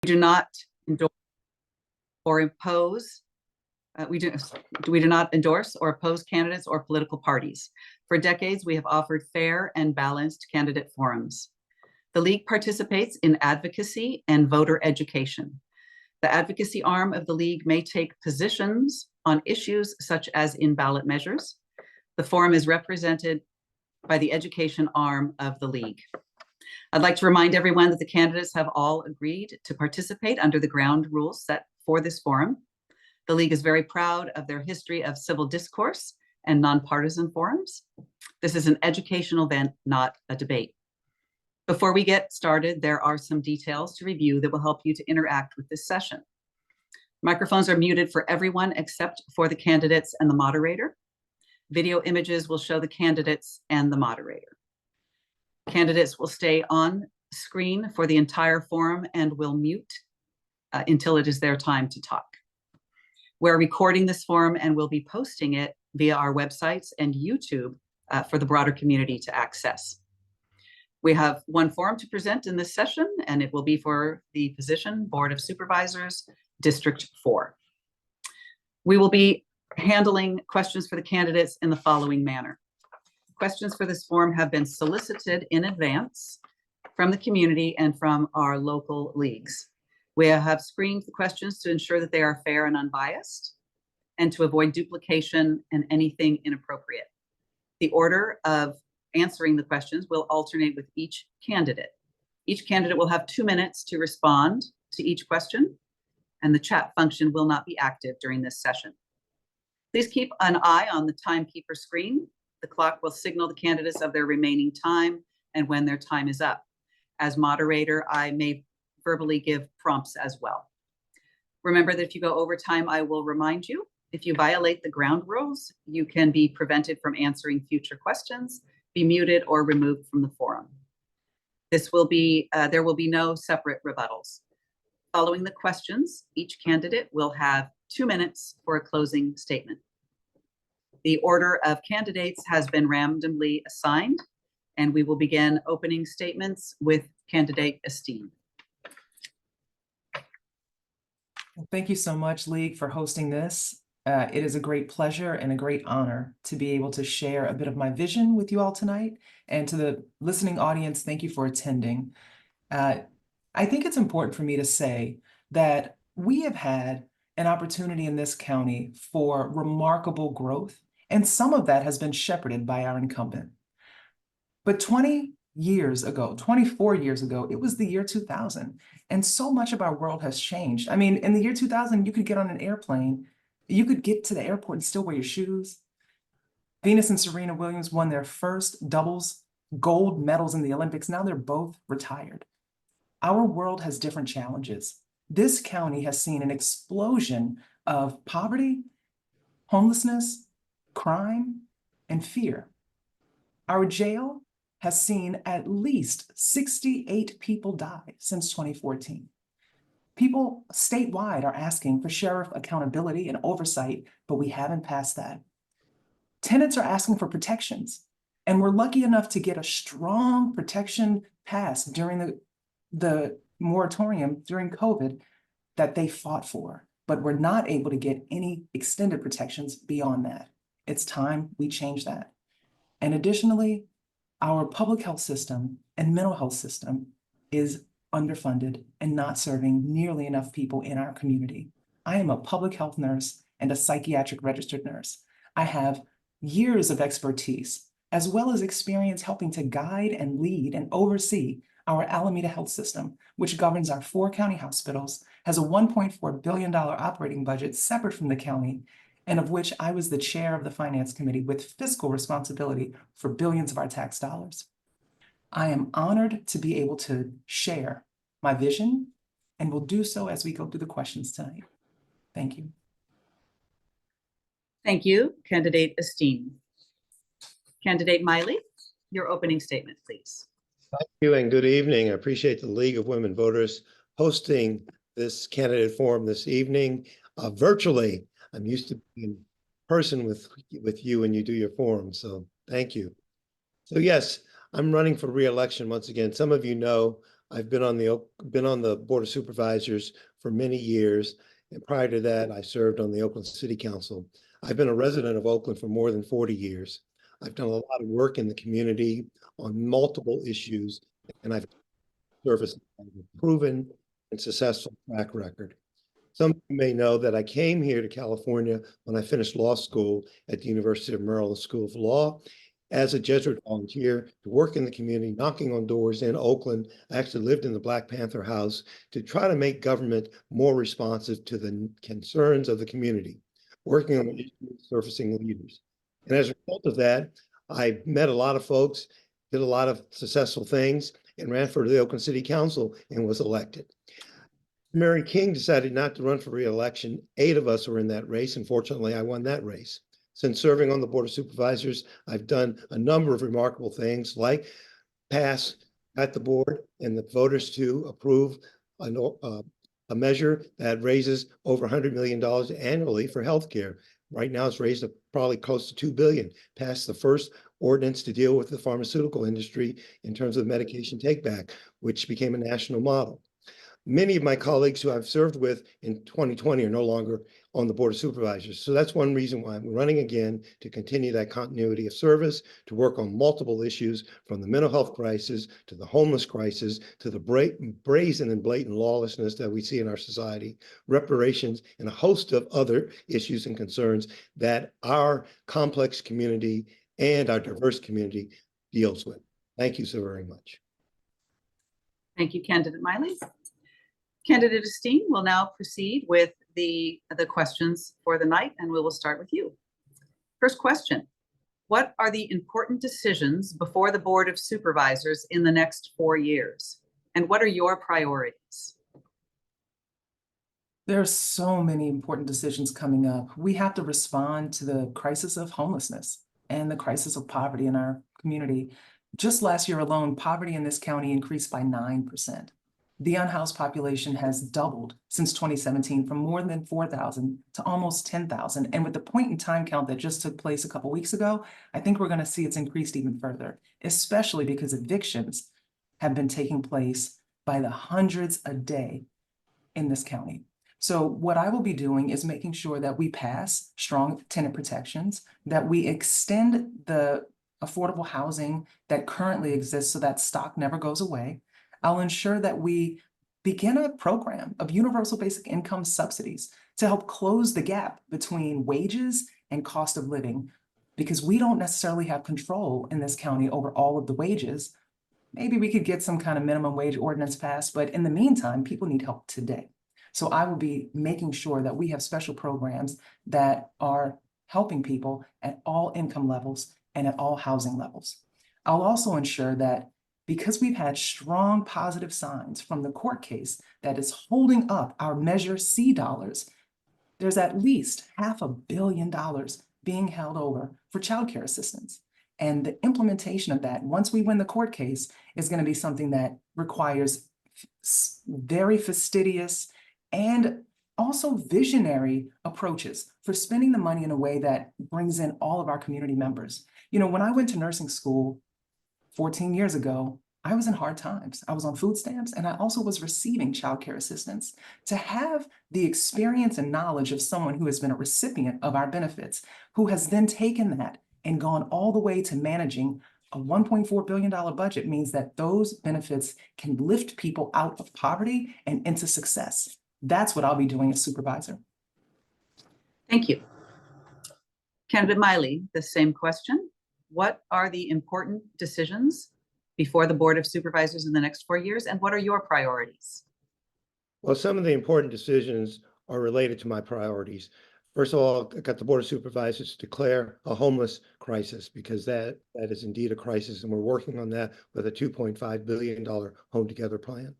do not endorse or impose, we do not endorse or oppose candidates or political parties. For decades, we have offered fair and balanced candidate forums. The League participates in advocacy and voter education. The advocacy arm of the League may take positions on issues such as in-ballot measures. The forum is represented by the education arm of the League. I'd like to remind everyone that the candidates have all agreed to participate under the ground rules set for this forum. The League is very proud of their history of civil discourse and nonpartisan forums. This is an educational event, not a debate. Before we get started, there are some details to review that will help you to interact with this session. Microphones are muted for everyone except for the candidates and the moderator. Video images will show the candidates and the moderator. Candidates will stay on screen for the entire forum and will mute until it is their time to talk. We're recording this forum and we'll be posting it via our websites and YouTube for the broader community to access. We have one forum to present in this session, and it will be for the position Board of Supervisors, District 4. We will be handling questions for the candidates in the following manner. Questions for this forum have been solicited in advance from the community and from our local leagues. We have screened the questions to ensure that they are fair and unbiased and to avoid duplication and anything inappropriate. The order of answering the questions will alternate with each candidate. Each candidate will have 2 minutes to respond to each question, and the chat function will not be active during this session. Please keep an eye on the timekeeper screen. The clock will signal the candidates of their remaining time and when their time is up. As moderator, I may verbally give prompts as well. Remember that if you go over time, I will remind you. If you violate the ground rules, you can be prevented from answering future questions, be muted, or removed from the forum. There will be no separate rebuttals. Following the questions, each candidate will have 2 minutes for a closing statement. The order of candidates has been randomly assigned, and we will begin opening statements with candidate Esteen. Thank you so much, League, for hosting this. It is a great pleasure and a great honor to be able to share a bit of my vision with you all tonight. And to the listening audience, thank you for attending. I think it's important for me to say that we have had an opportunity in this county for remarkable growth, and some of that has been shepherded by our incumbent. But 24 years ago, it was the year 2000, and so much of our world has changed. I mean, in the year 2000, you could get on an airplane, you could get to the airport and still wear your shoes. Venus and Serena Williams won their first doubles gold medals in the Olympics. Now they're both retired. Our world has different challenges. This county has seen an explosion of poverty, homelessness, crime, and fear. Our jail has seen at least 68 people die since 2014. People statewide are asking for sheriff accountability and oversight, but we haven't passed that. Tenants are asking for protections, and we're lucky enough to get a strong protection passed during the moratorium during COVID that they fought for, but we're not able to get any extended protections beyond that. It's time we change that. And additionally, our public health system and mental health system is underfunded and not serving nearly enough people in our community. I am a public health nurse and a psychiatric registered nurse. I have years of expertise, as well as experience helping to guide and lead and oversee our Alameda health system, which governs our 4 county hospitals, has a $1.4 billion operating budget separate from the county, and of which I was the chair of the finance committee with fiscal responsibility for billions of our tax dollars. I am honored to be able to share my vision, and will do so as we go through the questions tonight. Thank you. Thank you, Candidate Esteen. Candidate Miley, your opening statement, please. Thank you and good evening. I appreciate the League of Women Voters hosting this candidate forum this evening virtually. I'm used to being in person with you when you do your forum, so thank you. So yes, I'm running for re-election once again. Some of you know I've been on the Board of Supervisors for many years. And prior to that, I served on the Oakland City Council. I've been a resident of Oakland for more than 40 years. I've done a lot of work in the community on multiple issues, and I've serviced a proven and successful track record. Some of you may know that I came here to California when I finished law school at the University of Maryland School of Law as a Jesuit volunteer to work in the community, knocking on doors in Oakland. I actually lived in the Black Panther House to try to make government more responsive to the concerns of the community, working on issues, surfacing leaders. And as a result of that, I met a lot of folks, did a lot of successful things, and ran for the Oakland City Council and was elected. Mary King decided not to run for re-election. 8 of us were in that race, and fortunately, I won that race. Since serving on the Board of Supervisors, I've done a number of remarkable things, like pass at the board and the voters to approve a measure that raises over $100 million annually for healthcare. Right now, it's raised probably close to $2 billion. Passed the first ordinance to deal with the pharmaceutical industry in terms of medication take-back, which became a national model. Many of my colleagues who I've served with in 2020 are no longer on the Board of Supervisors. So that's one reason why I'm running again, to continue that continuity of service, to work on multiple issues, from the mental health crisis to the homeless crisis to the brazen and blatant lawlessness that we see in our society, reparations, and a host of other issues and concerns that our complex community and our diverse community deals with. Thank you so very much. Thank you, Candidate Miley. Candidate Esteen will now proceed with the questions for the night, and we will start with you. First question: what are the important decisions before the Board of Supervisors in the next 4 years? And what are your priorities? There are so many important decisions coming up. We have to respond to the crisis of homelessness and the crisis of poverty in our community. Just last year alone, poverty in this county increased by 9%. The unhoused population has doubled since 2017, from more than 4,000 to almost 10,000. And with the point in time count that just took place a couple weeks ago, I think we're going to see it's increased even further, especially because evictions have been taking place by the hundreds a day in this county. So what I will be doing is making sure that we pass strong tenant protections, that we extend the affordable housing that currently exists so that stock never goes away. I'll ensure that we begin a program of universal basic income subsidies to help close the gap between wages and cost of living, because we don't necessarily have control in this county over all of the wages. Maybe we could get some kind of minimum wage ordinance passed, but in the meantime, people need help today. So I will be making sure that we have special programs that are helping people at all income levels and at all housing levels. I'll also ensure that, because we've had strong positive signs from the court case that is holding up our Measure C dollars, there's at least $500 million being held over for childcare assistance. And the implementation of that, once we win the court case, is going to be something that requires very fastidious and also visionary approaches for spending the money in a way that brings in all of our community members. You know, when I went to nursing school 14 years ago, I was in hard times. I was on food stamps, and I also was receiving childcare assistance. To have the experience and knowledge of someone who has been a recipient of our benefits, who has then taken that and gone all the way to managing a $1.4 billion budget, means that those benefits can lift people out of poverty and into success. That's what I'll be doing as supervisor. Thank you. Candidate Miley, the same question. What are the important decisions before the Board of Supervisors in the next 4 years, and what are your priorities? Well, some of the important decisions are related to my priorities. First of all, I got the Board of Supervisors to declare a homeless crisis, because that is indeed a crisis, and we're working on that with a $2.5 billion Home Together plan.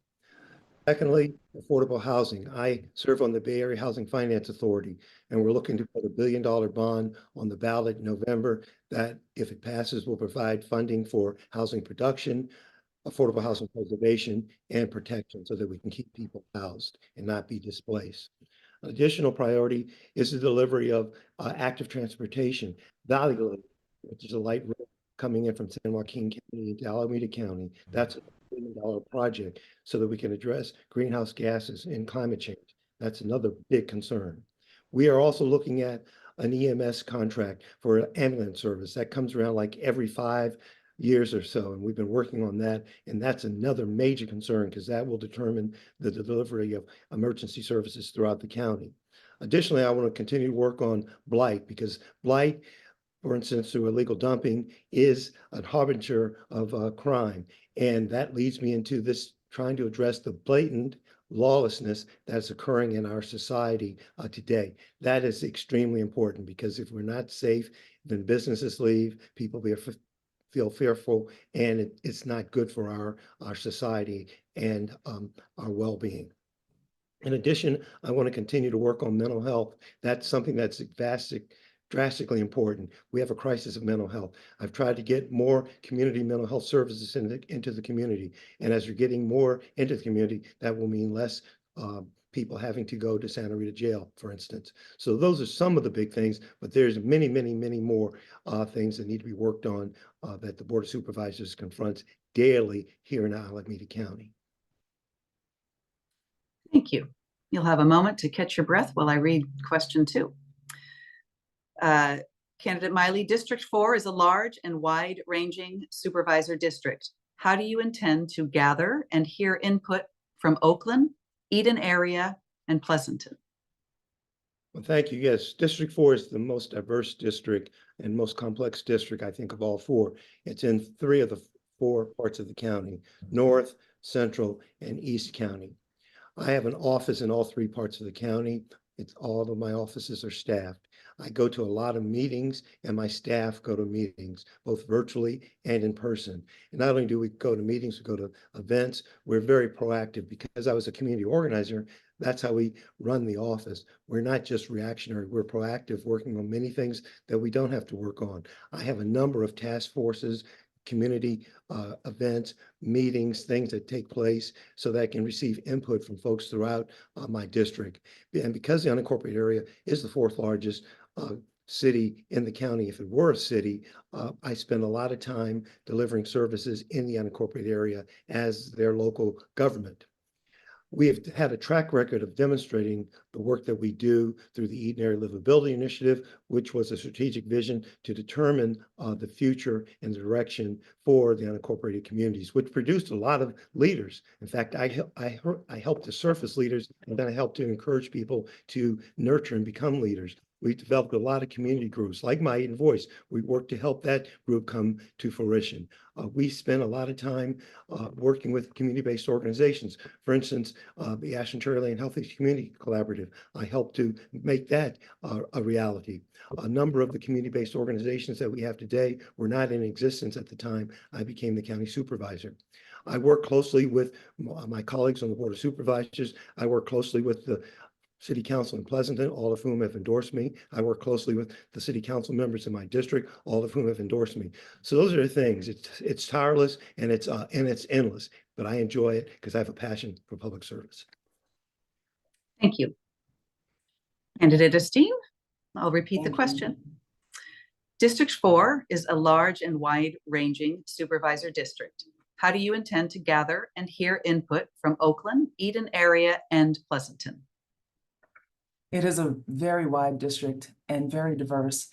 Secondly, affordable housing. I serve on the Bay Area Housing Finance Authority, and we're looking to put a $1 billion bond on the ballot in November that, if it passes, will provide funding for housing production, affordable housing preservation, and protection, so that we can keep people housed and not be displaced. An additional priority is the delivery of active transportation, Valley, which is a light rail coming in from San Joaquin County into Alameda County. That's $1 project so that we can address greenhouse gases and climate change. That's another big concern. We are also looking at an EMS contract for ambulance service. That comes around like every 5 years or so, and we've been working on that. And that's another major concern because that will determine the delivery of emergency services throughout the county. Additionally, I want to continue to work on blight because blight, for instance, through illegal dumping, is a harbinger of crime. And that leads me into this trying to address the blatant lawlessness that's occurring in our society today. That is extremely important because if we're not safe, then businesses leave, people feel fearful, and it's not good for our society and our well-being. In addition, I want to continue to work on mental health. That's something that's drastically important. We have a crisis of mental health. I've tried to get more community mental health services into the community. And as you're getting more into the community, that will mean less people having to go to Santa Rita Jail, for instance. So those are some of the big things, but there's many, many, many more things that need to be worked on that the Board of Supervisors confronts daily here in Alameda County. Thank you. You'll have a moment to catch your breath while I read question 2. Candidate Miley, District 4 is a large and wide-ranging supervisor district. How do you intend to gather and hear input from Oakland, Eden area, and Pleasanton? Well, thank you. Yes, District 4 is the most diverse district and most complex district, I think, of all 4. It's in 3 of the 4 parts of the county, North, Central, and East County. I have an office in all 3 parts of the county. All of my offices are staffed. I go to a lot of meetings and my staff go to meetings, both virtually and in person. And not only do we go to meetings, we go to events. We're very proactive because I was a community organizer. That's how we run the office. We're not just reactionary, we're proactive, working on many things that we don't have to work on. I have a number of task forces, community events, meetings, things that take place so that I can receive input from folks throughout my district. And because the unincorporated area is the 4th largest city in the county, if it were a city, I spend a lot of time delivering services in the unincorporated area as their local government. We have had a track record of demonstrating the work that we do through the Eden Area Livability Initiative, which was a strategic vision to determine the future and the direction for the unincorporated communities, which produced a lot of leaders. In fact, I helped to surface leaders, and then I helped to encourage people to nurture and become leaders. We developed a lot of community groups like My Eden Voice. We worked to help that group come to fruition. We spent a lot of time working with community-based organizations. For instance, the Ashland Cherry Lane Healthy Community Collaborative. I helped to make that a reality. A number of the community-based organizations that we have today were not in existence at the time I became the county supervisor. I work closely with my colleagues on the Board of Supervisors. I work closely with the City Council in Pleasanton, all of whom have endorsed me. I work closely with the city council members in my district, all of whom have endorsed me. So those are the things. It's tireless and it's endless, but I enjoy it because I have a passion for public service. Thank you. Candidate Esteen, I'll repeat the Thank you. question. District 4 is a large and wide-ranging supervisor district. How do you intend to gather and hear input from Oakland, Eden area, and Pleasanton? It is a very wide district and very diverse.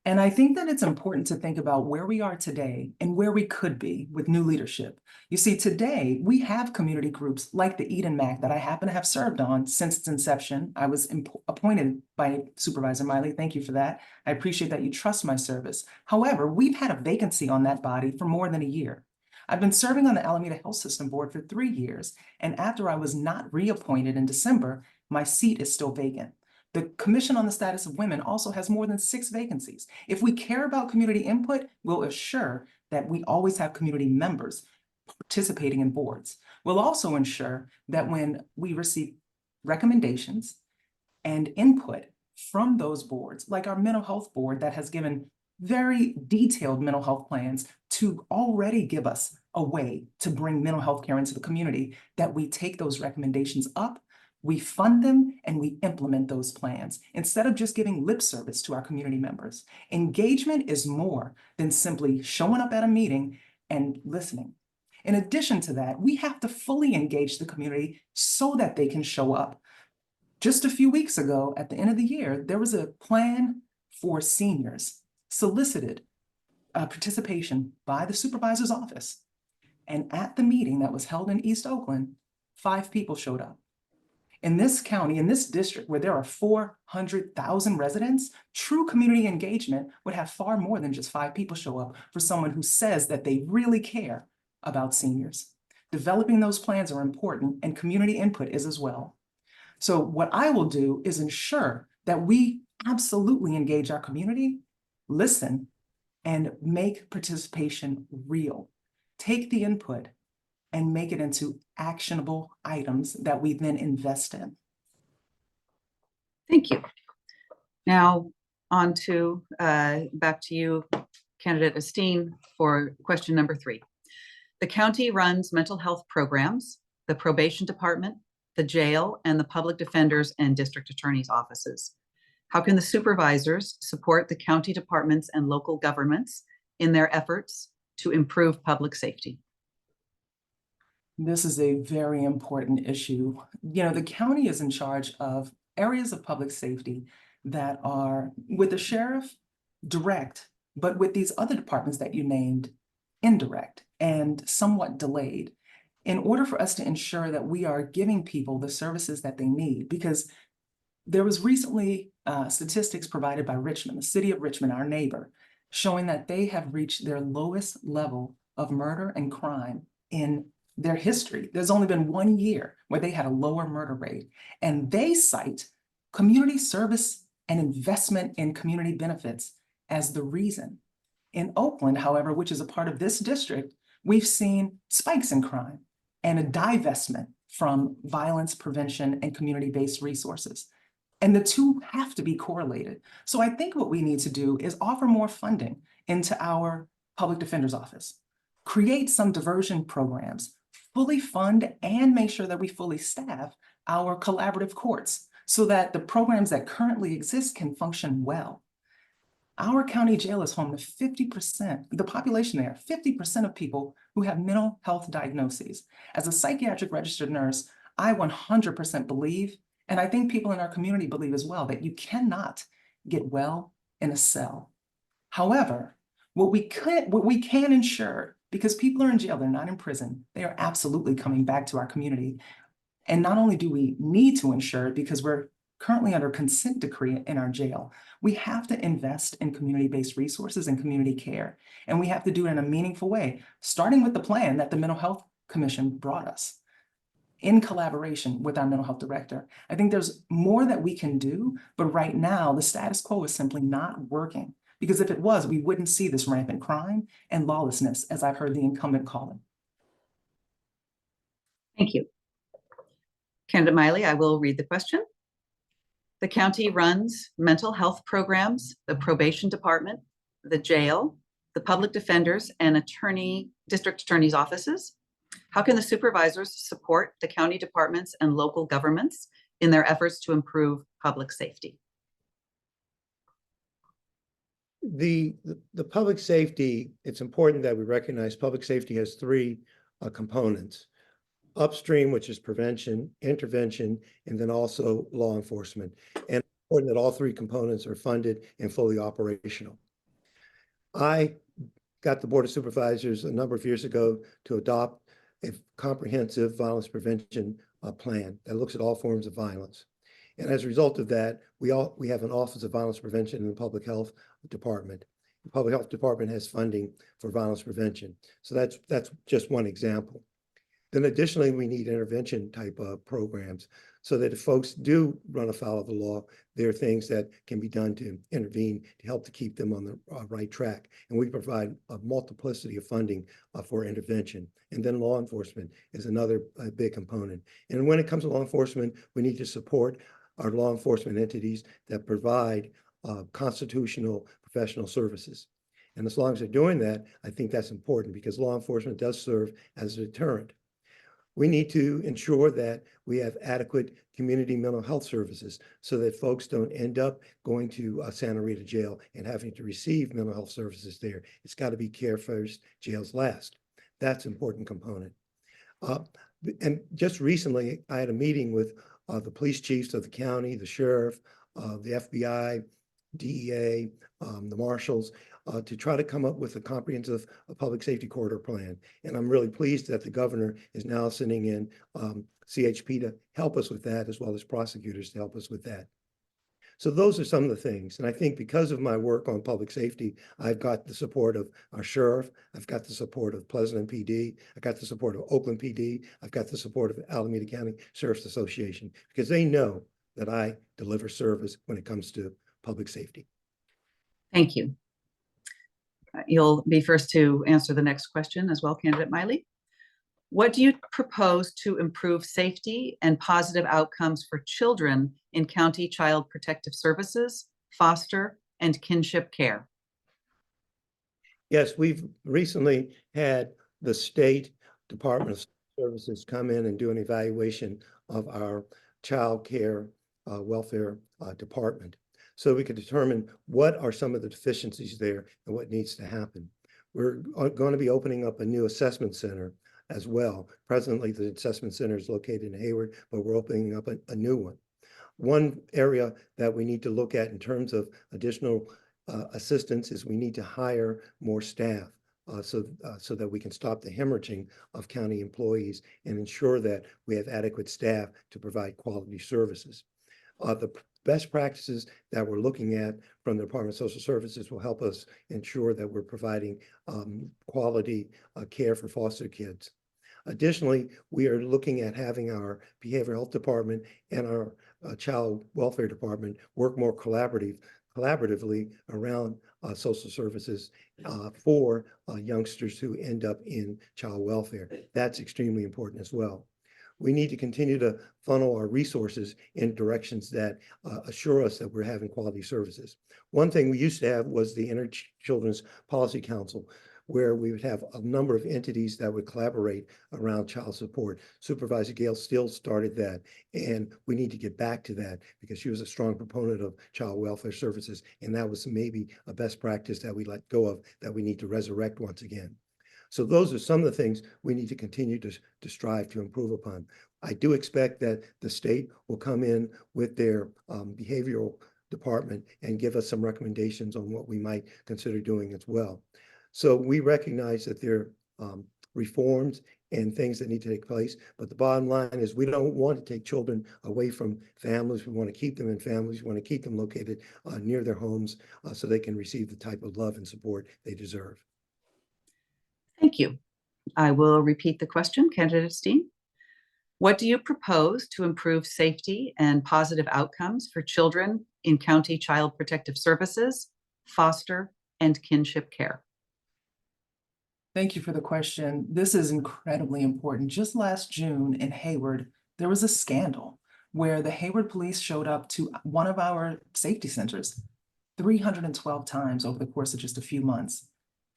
And I think that it's important to think about where we are today and where we could be with new leadership. You see, today we have community groups like the Eden MAC that I happen to have served on since its inception. I was appointed by Supervisor Miley. Thank you for that. I appreciate that you trust my service. However, we've had a vacancy on that body for more than a year. I've been serving on the Alameda Health System Board for 3 years, and after I was not reappointed in December, my seat is still vacant. The Commission on the Status of Women also has more than 6 vacancies. If we care about community input, we'll assure that we always have community members participating in boards. We'll also ensure that when we receive recommendations and input from those boards, like our mental health board that has given very detailed mental health plans to already give us a way to bring mental health care into the community, that we take those recommendations up, we fund them, and we implement those plans instead of just giving lip service to our community members. Engagement is more than simply showing up at a meeting and listening. In addition to that, we have to fully engage the community so that they can show up. Just a few weeks ago, at the end of the year, there was a plan for seniors solicited participation by the supervisor's office. And at the meeting that was held in East Oakland, 5 people showed up. In this county, in this district where there are 400,000 residents, true community engagement would have far more than just 5 people show up for someone who says that they really care about seniors. Developing those plans are important, and community input is as well. So what I will do is ensure that we absolutely engage our community, listen, and make participation real. Take the input and make it into actionable items that we then invest in. Thank you. Now on to, back to you, Candidate Esteen, for question number 3. The county runs mental health programs, the probation department, the jail, and the public defenders and district attorney's offices. How can the supervisors support the county departments and local governments in their efforts to improve public safety? This is a very important issue. You know, the county is in charge of areas of public safety that are, with the sheriff, direct, but with these other departments that you named, indirect and somewhat delayed, in order for us to ensure that we are giving people the services that they need. Because there was recently statistics provided by Richmond, the city of Richmond, our neighbor, showing that they have reached their lowest level of murder and crime in their history. There's only been 1 year where they had a lower murder rate, and they cite community service and investment in community benefits as the reason. In Oakland, however, which is a part of this district, we've seen spikes in crime and a divestment from violence prevention and community-based resources. And the two have to be correlated. So I think what we need to do is offer more funding into our public defender's office, create some diversion programs, fully fund and make sure that we fully staff our collaborative courts so that the programs that currently exist can function well. Our county jail is home to 50%, the population there, 50% of people who have mental health diagnoses. As a psychiatric registered nurse, I 100% believe, and I think people in our community believe as well, that you cannot get well in a cell. However, what we can ensure, because people are in jail, they're not in prison, they are absolutely coming back to our community. And not only do we need to ensure it because we're currently under consent decree in our jail, we have to invest in community-based resources and community care. And we have to do it in a meaningful way, starting with the plan that the Mental Health Commission brought us in collaboration with our mental health director. I think there's more that we can do, but right now the status quo is simply not working. Because if it was, we wouldn't see this rampant crime and lawlessness, as I've heard the incumbent call it. Thank you. Candidate Miley, I will read the question. The county runs mental health programs, the probation department, the jail, the public defenders, and district attorney's offices. How can the supervisors support the county departments and local governments in their efforts to improve public safety? The public safety, it's important that we recognize public safety has 3 components. Upstream, which is prevention, intervention, and then also law enforcement. And it's important that all 3 components are funded and fully operational. I got the Board of Supervisors a number of years ago to adopt a comprehensive violence prevention plan that looks at all forms of violence. And as a result of that, we have an Office of Violence Prevention in the Public Health Department. The Public Health Department has funding for violence prevention. So that's just one example. Then additionally, we need intervention type of programs so that if folks do run afoul of the law, there are things that can be done to intervene to help to keep them on the right track. And we provide a multiplicity of funding for intervention. And then law enforcement is another big component. And when it comes to law enforcement, we need to support our law enforcement entities that provide constitutional professional services. And as long as they're doing that, I think that's important because law enforcement does serve as a deterrent. We need to ensure that we have adequate community mental health services so that folks don't end up going to Santa Rita Jail and having to receive mental health services there. It's got to be care first, jails last. That's an important component. And just recently, I had a meeting with the police chiefs of the county, the sheriff, the FBI, DEA, the marshals, to try to come up with a comprehensive public safety corridor plan. And I'm really pleased that the governor is now sending in CHP to help us with that, as well as prosecutors to help us with that. So those are some of the things. And I think because of my work on public safety, I've got the support of our sheriff. I've got the support of Pleasanton PD. I've got the support of Oakland PD. I've got the support of Alameda County Sheriff's Association, because they know that I deliver service when it comes to public safety. Thank you. You'll be first to answer the next question as well, candidate Miley. What do you propose to improve safety and positive outcomes for children in county child protective services, foster, and kinship care? Yes, we've recently had the State Department of Services come in and do an evaluation of our child care welfare department, so we could determine what are some of the deficiencies there and what needs to happen. We're going to be opening up a new assessment center as well. Presently, the assessment center is located in Hayward, but we're opening up a new one. One area that we need to look at in terms of additional assistance is we need to hire more staff so that we can stop the hemorrhaging of county employees and ensure that we have adequate staff to provide quality services. The best practices that we're looking at from the Department of Social Services will help us ensure that we're providing quality care for foster kids. Additionally, we are looking at having our behavioral health department and our child welfare department work more collaboratively around social services for youngsters who end up in child welfare. That's extremely important as well. We need to continue to funnel our resources in directions that assure us that we're having quality services. One thing we used to have was the Inter-Children's Policy Council, where we would have a number of entities that would collaborate around child support. Supervisor Gail Steele started that, and we need to get back to that because she was a strong proponent of child welfare services, and that was maybe a best practice that we let go of that we need to resurrect once again. So those are some of the things we need to continue to strive to improve upon. I do expect that the state will come in with their behavioral department and give us some recommendations on what we might consider doing as well. So we recognize that there are reforms and things that need to take place, but the bottom line is we don't want to take children away from families. We want to keep them in families. We want to keep them located near their homes so they can receive the type of love and support they deserve. Thank you. I will repeat the question, candidate Steen. What do you propose to improve safety and positive outcomes for children in county child protective services, foster, and kinship care? Thank you for the question. This is incredibly important. Just last June in Hayward, there was a scandal where the Hayward police showed up to one of our safety centers 312 times over the course of just a few months.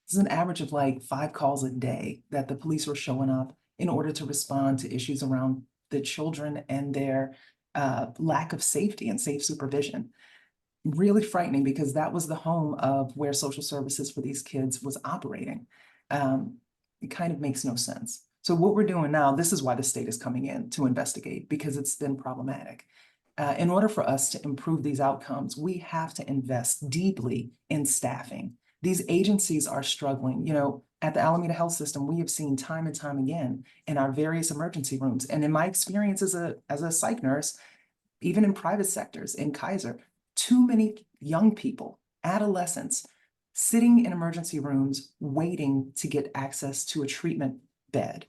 This is an average of like 5 calls a day that the police were showing up in order to respond to issues around the children and their lack of safety and safe supervision. Really frightening because that was the home of where social services for these kids was operating. It kind of makes no sense. So what we're doing now, this is why the state is coming in to investigate, because it's been problematic. In order for us to improve these outcomes, we have to invest deeply in staffing. These agencies are struggling. You know, at the Alameda Health System, we have seen time and time again in our various emergency rooms. And in my experience as a psych nurse, even in private sectors, in Kaiser, too many young people, adolescents, sitting in emergency rooms waiting to get access to a treatment bed.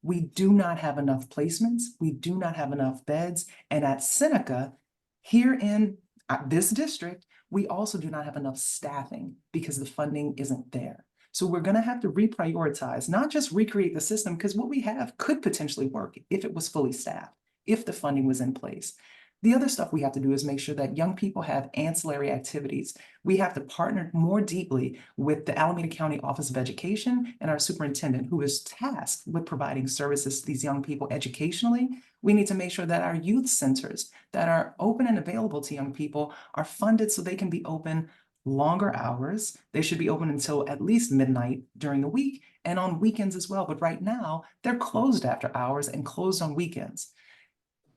We do not have enough placements. We do not have enough beds. And at Seneca, here in this district, we also do not have enough staffing because the funding isn't there. So we're going to have to reprioritize, not just recreate the system, because what we have could potentially work if it was fully staffed, if the funding was in place. The other stuff we have to do is make sure that young people have ancillary activities. We have to partner more deeply with the Alameda County Office of Education and our superintendent, who is tasked with providing services to these young people educationally. We need to make sure that our youth centers that are open and available to young people are funded so they can be open longer hours. They should be open until at least midnight during the week and on weekends as well. But right now, they're closed after hours and closed on weekends.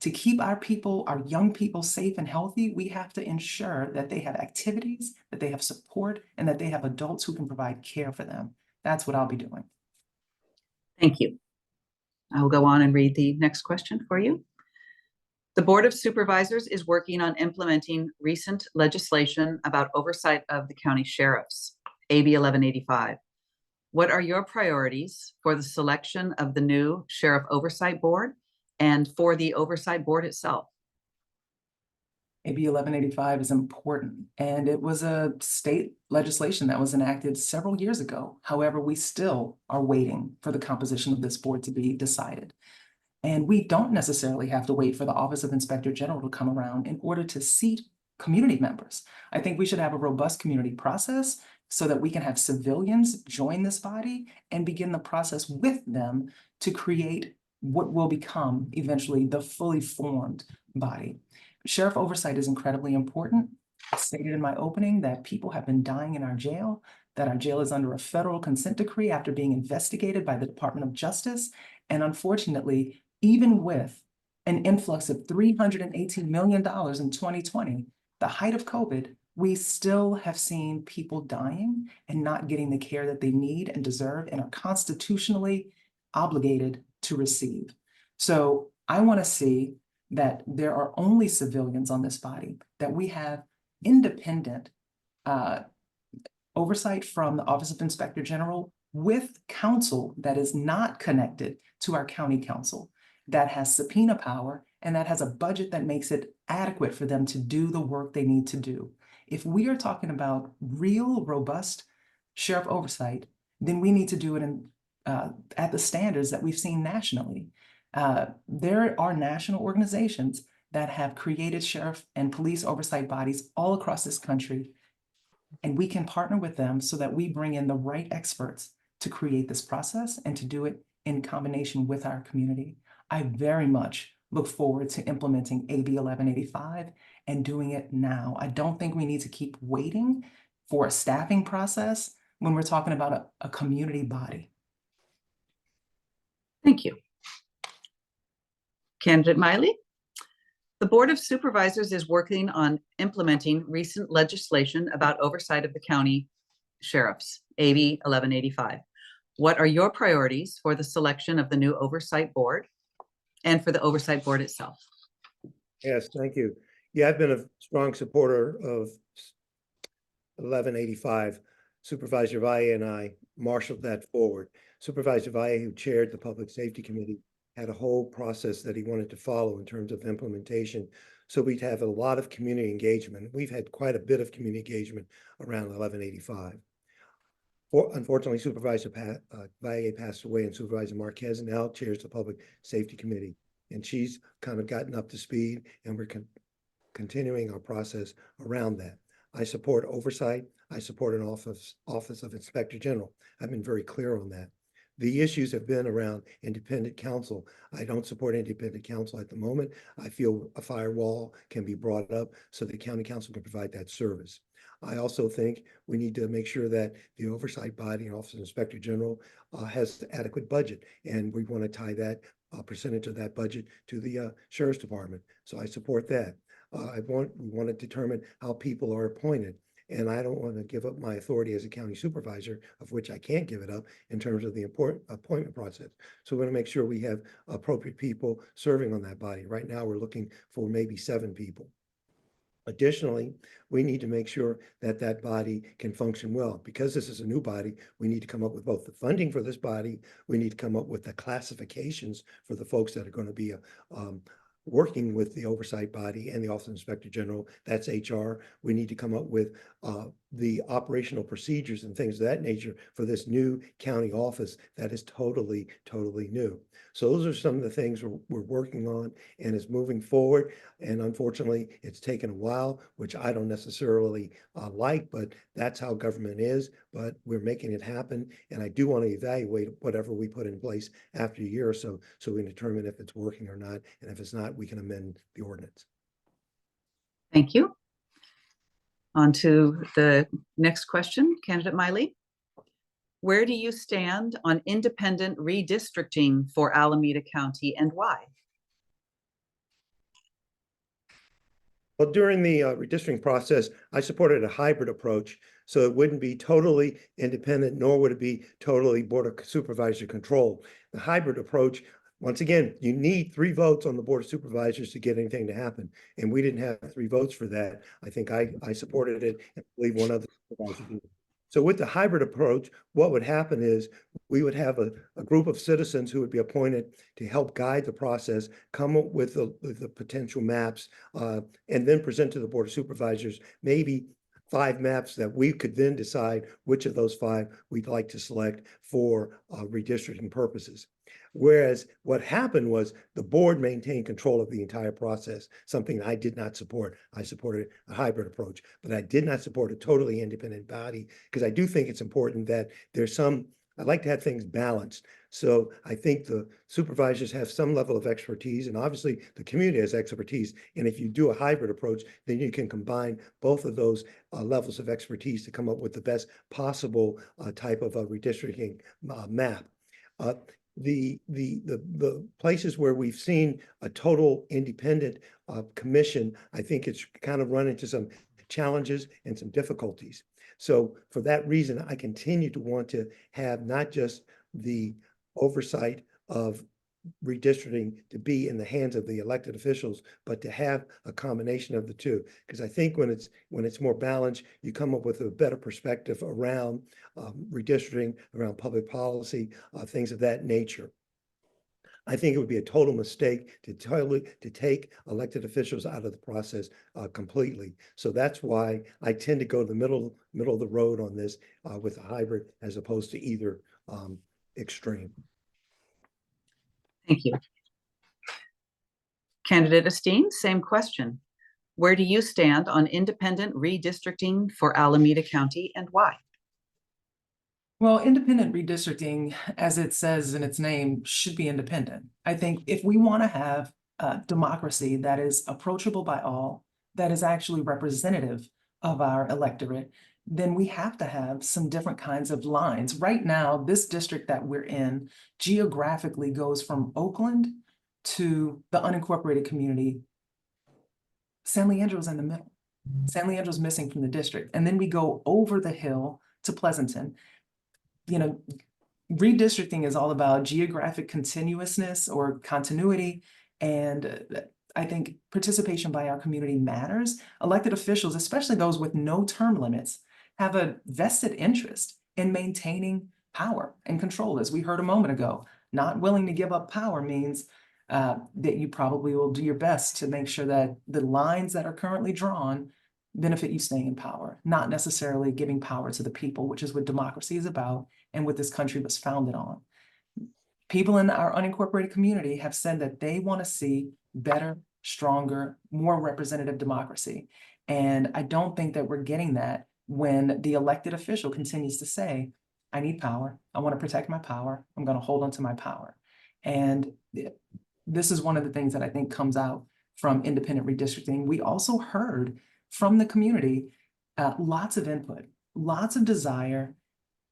To keep our people, our young people safe and healthy, we have to ensure that they have activities, that they have support, and that they have adults who can provide care for them. That's what I'll be doing. Thank you. I will go on and read the next question for you. The Board of Supervisors is working on implementing recent legislation about oversight of the county sheriffs, AB 1185. What are your priorities for the selection of the new Sheriff Oversight Board and for the Oversight Board itself? AB 1185 is important, and it was a state legislation that was enacted several years ago. However, we still are waiting for the composition of this board to be decided. And we don't necessarily have to wait for the Office of Inspector General to come around in order to seat community members. I think we should have a robust community process so that we can have civilians join this body and begin the process with them to create what will become eventually the fully formed body. Sheriff oversight is incredibly important. I stated in my opening that people have been dying in our jail, that our jail is under a federal consent decree after being investigated by the Department of Justice. And unfortunately, even with an influx of $318 million in 2020, the height of COVID, we still have seen people dying and not getting the care that they need and deserve and are constitutionally obligated to receive. So I want to see that there are only civilians on this body, that we have independent oversight from the Office of Inspector General with counsel that is not connected to our county council, that has subpoena power, and that has a budget that makes it adequate for them to do the work they need to do. If we are talking about real, robust sheriff oversight, then we need to do it at the standards that we've seen nationally. There are national organizations that have created sheriff and police oversight bodies all across this country, and we can partner with them so that we bring in the right experts to create this process and to do it in combination with our community. I very much look forward to implementing AB 1185 and doing it now. I don't think we need to keep waiting for a staffing process when we're talking about a community body. Thank you. Candidate Miley? The Board of Supervisors is working on implementing recent legislation about oversight of the county sheriffs, AB 1185. What are your priorities for the selection of the new oversight board and for the oversight board itself? Yes, thank you. Yeah, I've been a strong supporter of 1185. Supervisor Valle and I marshaled that forward. Supervisor Valle, who chaired the Public Safety Committee, had a whole process that he wanted to follow in terms of implementation. So we'd have a lot of community engagement. We've had quite a bit of community engagement around 1185. Unfortunately, Supervisor Valle passed away, and Supervisor Marquez now chairs the Public Safety Committee. And she's kind of gotten up to speed, and we're continuing our process around that. I support oversight. I support an office of Inspector General. I've been very clear on that. The issues have been around independent counsel. I don't support independent counsel at the moment. I feel a firewall can be brought up so the county council can provide that service. I also think we need to make sure that the oversight body and Office of Inspector General has adequate budget, and we want to tie that percentage of that budget to the Sheriff's Department. So I support that. We want to determine how people are appointed. And I don't want to give up my authority as a county supervisor, of which I can't give it up in terms of the appointment process. So we're going to make sure we have appropriate people serving on that body. Right now, we're looking for maybe 7 people. Additionally, we need to make sure that that body can function well. Because this is a new body, we need to come up with both the funding for this body. We need to come up with the classifications for the folks that are going to be working with the oversight body and the Office of Inspector General. That's HR. We need to come up with the operational procedures and things of that nature for this new county office that is totally new. So those are some of the things we're working on, and is moving forward. And unfortunately, it's taken a while, which I don't necessarily like, but that's how government is. But we're making it happen. And I do want to evaluate whatever we put in place after a year or so, so we can determine if it's working or not. And if it's not, we can amend the ordinance. Thank you. On to the next question, candidate Miley. Where do you stand on independent redistricting for Alameda County and why? Well, during the redistricting process, I supported a hybrid approach. So it wouldn't be totally independent, nor would it be totally Board of Supervisor control. The hybrid approach, once again, you need 3 votes on the Board of Supervisors to get anything to happen. And we didn't have 3 votes for that. I think I supported it and I believe one other supervisor did. So with the hybrid approach, what would happen is we would have a group of citizens who would be appointed to help guide the process, come up with the potential maps, and then present to the Board of Supervisors, maybe 5 maps that we could then decide which of those 5 we'd like to select for redistricting purposes. Whereas what happened was the board maintained control of the entire process, something I did not support. I supported a hybrid approach, but I did not support a totally independent body because I do think it's important that there's I'd like to have things balanced. So I think the supervisors have some level of expertise, and obviously the community has expertise. And if you do a hybrid approach, then you can combine both of those levels of expertise to come up with the best possible type of a redistricting map. The places where we've seen a total independent commission, I think it's kind of run into some challenges and some difficulties. So for that reason, I continue to want to have not just the oversight of redistricting to be in the hands of the elected officials, but to have a combination of the two. Because I think when it's more balanced, you come up with a better perspective around redistricting, around public policy, things of that nature. I think it would be a total mistake to take elected officials out of the process completely. So that's why I tend to go to the middle of the road on this with a hybrid as opposed to either extreme. Thank you. Candidate Esteen, same question. Where do you stand on independent redistricting for Alameda County and why? Well, independent redistricting, as it says in its name, should be independent. I think if we want to have a democracy that is approachable by all, that is actually representative of our electorate, then we have to have some different kinds of lines. Right now, this district that we're in geographically goes from Oakland to the unincorporated community. San Leandro's in the middle. San Leandro's missing from the district. And then we go over the hill to Pleasanton. You know, redistricting is all about geographic continuousness or continuity. And I think participation by our community matters. Elected officials, especially those with no term limits, have a vested interest in maintaining power and control. As we heard a moment ago, not willing to give up power means that you probably will do your best to make sure that the lines that are currently drawn benefit you staying in power, not necessarily giving power to the people, which is what democracy is about and what this country was founded on. People in our unincorporated community have said that they want to see better, stronger, more representative democracy. And I don't think that we're getting that when the elected official continues to say, I need power. I want to protect my power. I'm going to hold on to my power. And this is one of the things that I think comes out from independent redistricting. We also heard from the community lots of input, lots of desire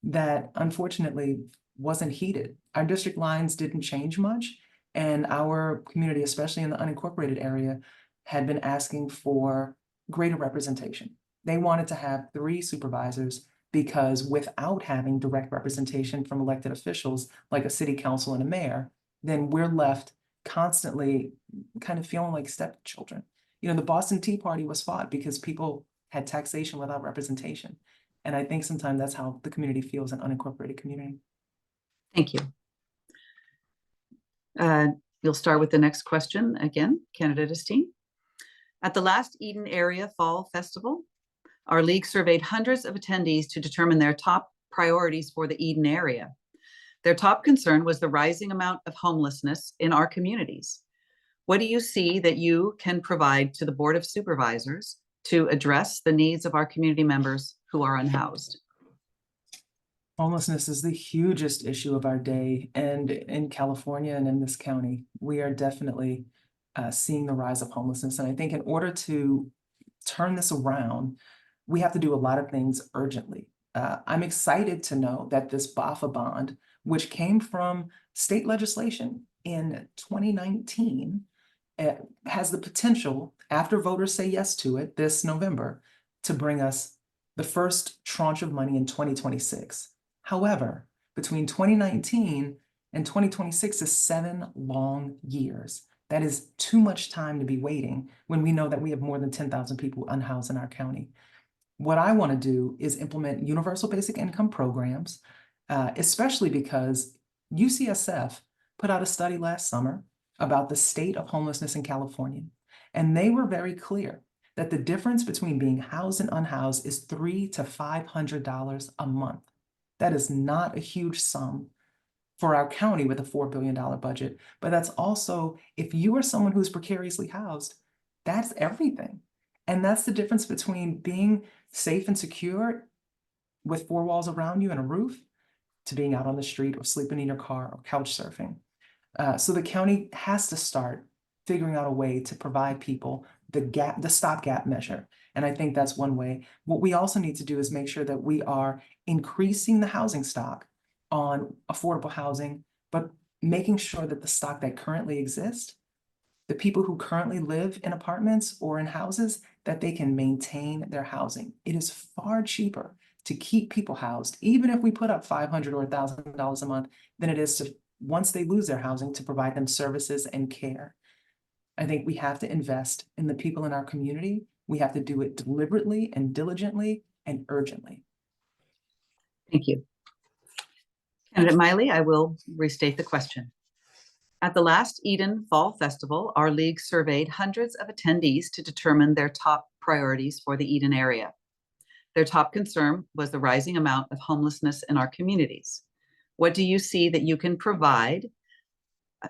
that unfortunately wasn't heeded. Our district lines didn't change much, and our community, especially in the unincorporated area, had been asking for greater representation. They wanted to have 3 supervisors because without having direct representation from elected officials like a city council and a mayor, then we're left constantly kind of feeling like stepchildren. You know, the Boston Tea Party was fought because people had taxation without representation. And I think sometimes that's how the community feels, an unincorporated community. Thank you. You'll start with the next question again, candidate Esteen. At the last Eden Area Fall Festival, our league surveyed hundreds of attendees to determine their top priorities for the Eden area. Their top concern was the rising amount of homelessness in our communities. What do you see that you can provide to the Board of Supervisors to address the needs of our community members who are unhoused? Homelessness is the hugest issue of our day, and in California and in this county, we are definitely seeing the rise of homelessness. And I think in order to turn this around, we have to do a lot of things urgently. I'm excited to know that this BAFA bond, which came from state legislation in 2019, has the potential, after voters say yes to it this November, to bring us the first tranche of money in 2026. However, between 2019 and 2026 is 7 long years. That is too much time to be waiting when we know that we have more than 10,000 people unhoused in our county. What I want to do is implement universal basic income programs, especially because UCSF put out a study last summer about the state of homelessness in California. And they were very clear that the difference between being housed and unhoused is $300 to $500 a month. That is not a huge sum for our county with a $4 billion budget, but that's also, if you are someone who's precariously housed, that's everything. And that's the difference between being safe and secure with 4 walls around you and a roof to being out on the street or sleeping in your car or couch surfing. So the county has to start figuring out a way to provide people the stopgap measure. And I think that's one way. What we also need to do is make sure that we are increasing the housing stock on affordable housing, but making sure that the stock that currently exists, the people who currently live in apartments or in houses, that they can maintain their housing. It is far cheaper to keep people housed, even if we put up $500 or $1,000 a month, than it is to, once they lose their housing, to provide them services and care. I think we have to invest in the people in our community. We have to do it deliberately and diligently and urgently. Thank you. Candidate Miley, I will restate the question. At the last Eden Fall Festival, our league surveyed hundreds of attendees to determine their top priorities for the Eden area. Their top concern was the rising amount of homelessness in our communities. What do you see that you can provide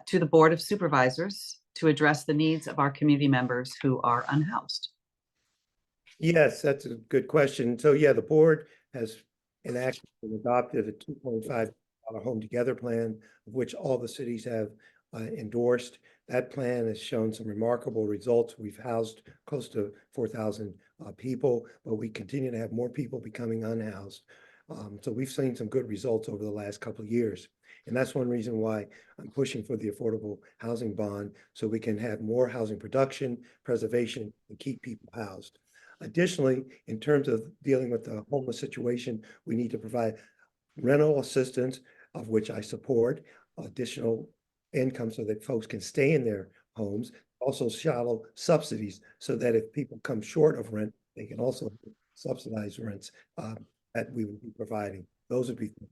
to the Board of Supervisors to address the needs of our community members who are unhoused? Yes, that's a good question. So yeah, the board has enacted and adopted a $2.5 Home Together plan, of which all the cities have endorsed. That plan has shown some remarkable results. We've housed close to 4,000 people, but we continue to have more people becoming unhoused. So we've seen some good results over the last couple of years. And that's one reason why I'm pushing for the affordable housing bond, so we can have more housing production, preservation, and keep people housed. Additionally, in terms of dealing with the homeless situation, we need to provide rental assistance, of which I support, additional income so that folks can stay in their homes, also shallow subsidies so that if people come short of rent, they can also subsidize rents that we would be providing. Those would be things.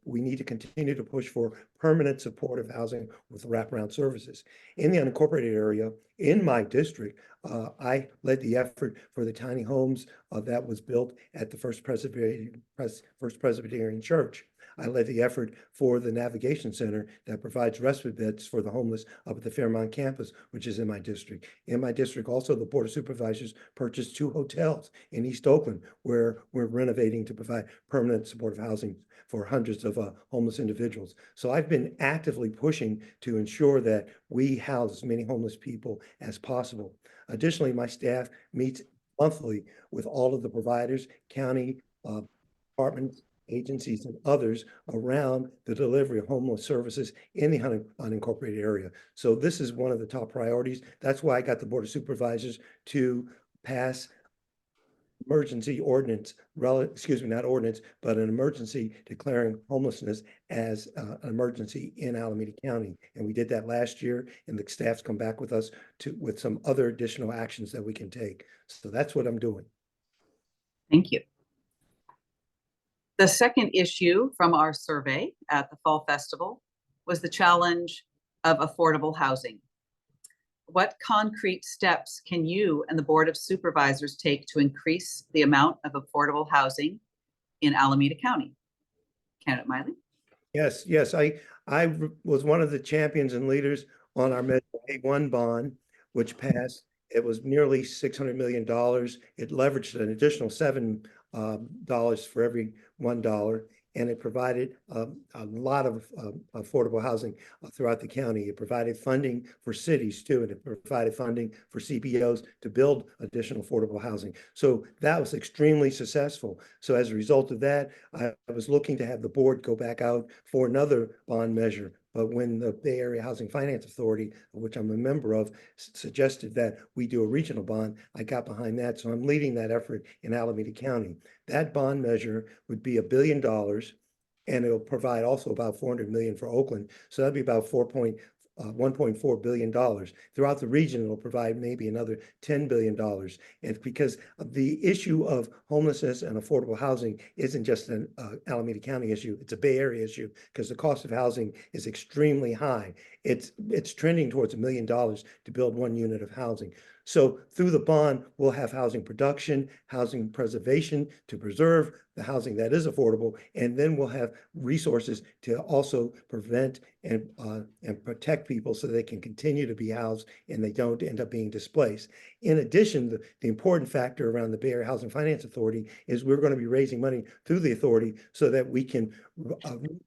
We need to continue to push for permanent supportive housing with wraparound services. In the unincorporated area, in my district, I led the effort for the tiny homes that was built at the First Presbyterian Church. I led the effort for the Navigation Center that provides respite beds for the homeless up at the Fairmont campus, which is in my district. In my district, also, the Board of Supervisors purchased 2 hotels in East Oakland, where we're renovating to provide permanent supportive housing for hundreds of homeless individuals. So I've been actively pushing to ensure that we house as many homeless people as possible. Additionally, my staff meets monthly with all of the providers, county departments, agencies, and others around the delivery of homeless services in the unincorporated area. So this is one of the top priorities. That's why I got the Board of Supervisors to pass emergency ordinance, not ordinance, but an emergency declaring homelessness as an emergency in Alameda County. And we did that last year, and the staff's come back with us with some other additional actions that we can take. So that's what I'm doing. Thank you. The second issue from our survey at the Fall Festival was the challenge of affordable housing. What concrete steps can you and the Board of Supervisors take to increase the amount of affordable housing in Alameda County? Candidate Miley? Yes. I was one of the champions and leaders on our Measure A1 bond, which passed. It was nearly $600 million. It leveraged an additional $7 for every $1. and it provided a lot of affordable housing throughout the county. It provided funding for cities too, and it provided funding for CPOs to build additional affordable housing. So that was extremely successful. So as a result of that, I was looking to have the board go back out for another bond measure. But when the Bay Area Housing Finance Authority, which I'm a member of, suggested that we do a regional bond, I got behind that. So I'm leading that effort in Alameda County. That bond measure would be $1 billion, and it'll provide also about 400 million for Oakland. So that'd be about $1.4 billion. Throughout the region, it'll provide maybe another $10 billion. And because the issue of homelessness and affordable housing isn't just an Alameda County issue, it's a Bay Area issue because the cost of housing is extremely high. It's trending towards $1 million to build 1 unit of housing. So through the bond, we'll have housing production, housing preservation to preserve the housing that is affordable, and then we'll have resources to also prevent and protect people so they can continue to be housed and they don't end up being displaced. In addition, the important factor around the Bay Area Housing Finance Authority is we're going to be raising money through the authority so that we can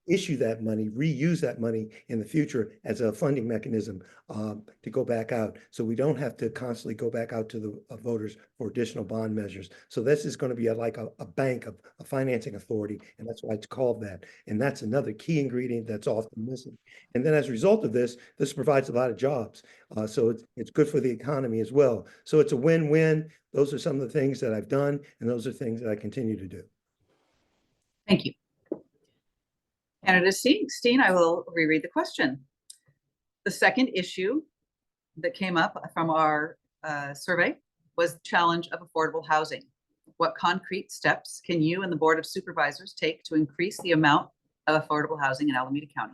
issue that money, reuse that money in the future as a funding mechanism to go back out. So we don't have to constantly go back out to the voters for additional bond measures. So this is going to be like a bank, a financing authority, and that's why it's called that. And that's another key ingredient that's often missing. And then as a result of this provides a lot of jobs. So it's good for the economy as well. So it's a win-win. Those are some of the things that I've done, and those are things that I continue to do. Thank you. Candidate Steen, I will reread the question. The second issue that came up from our survey was the challenge of affordable housing. What concrete steps can you and the Board of Supervisors take to increase the amount of affordable housing in Alameda County?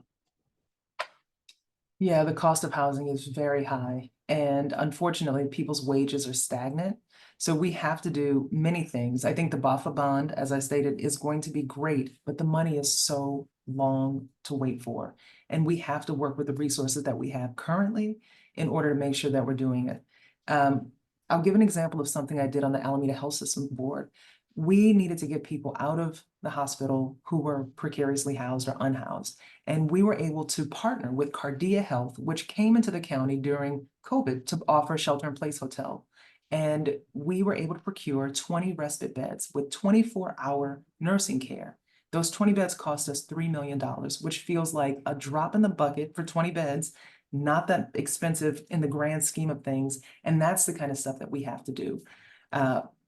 Yeah, the cost of housing is very high, and unfortunately, people's wages are stagnant. So we have to do many things. I think the BAFA bond, as I stated, is going to be great, but the money is so long to wait for. And we have to work with the resources that we have currently in order to make sure that we're doing it. I'll give an example of something I did on the Alameda Health System Board. We needed to get people out of the hospital who were precariously housed or unhoused. And we were able to partner with Cardia Health, which came into the county during COVID to offer shelter-in-place hotel. And we were able to procure 20 respite beds with 24-hour nursing care. Those 20 beds cost us $3 million, which feels like a drop in the bucket for 20 beds, not that expensive in the grand scheme of things. And that's the kind of stuff that we have to do.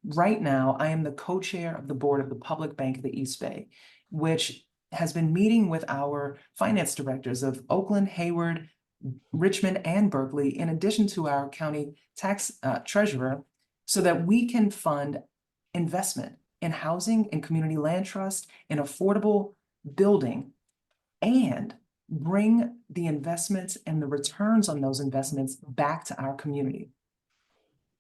Right now, I am the co-chair of the board of the Public Bank of the East Bay, which has been meeting with our finance directors of Oakland, Hayward, Richmond, and Berkeley, in addition to our county tax treasurer, so that we can fund investment in housing, in community land trust, in affordable building, and bring the investments and the returns on those investments back to our community.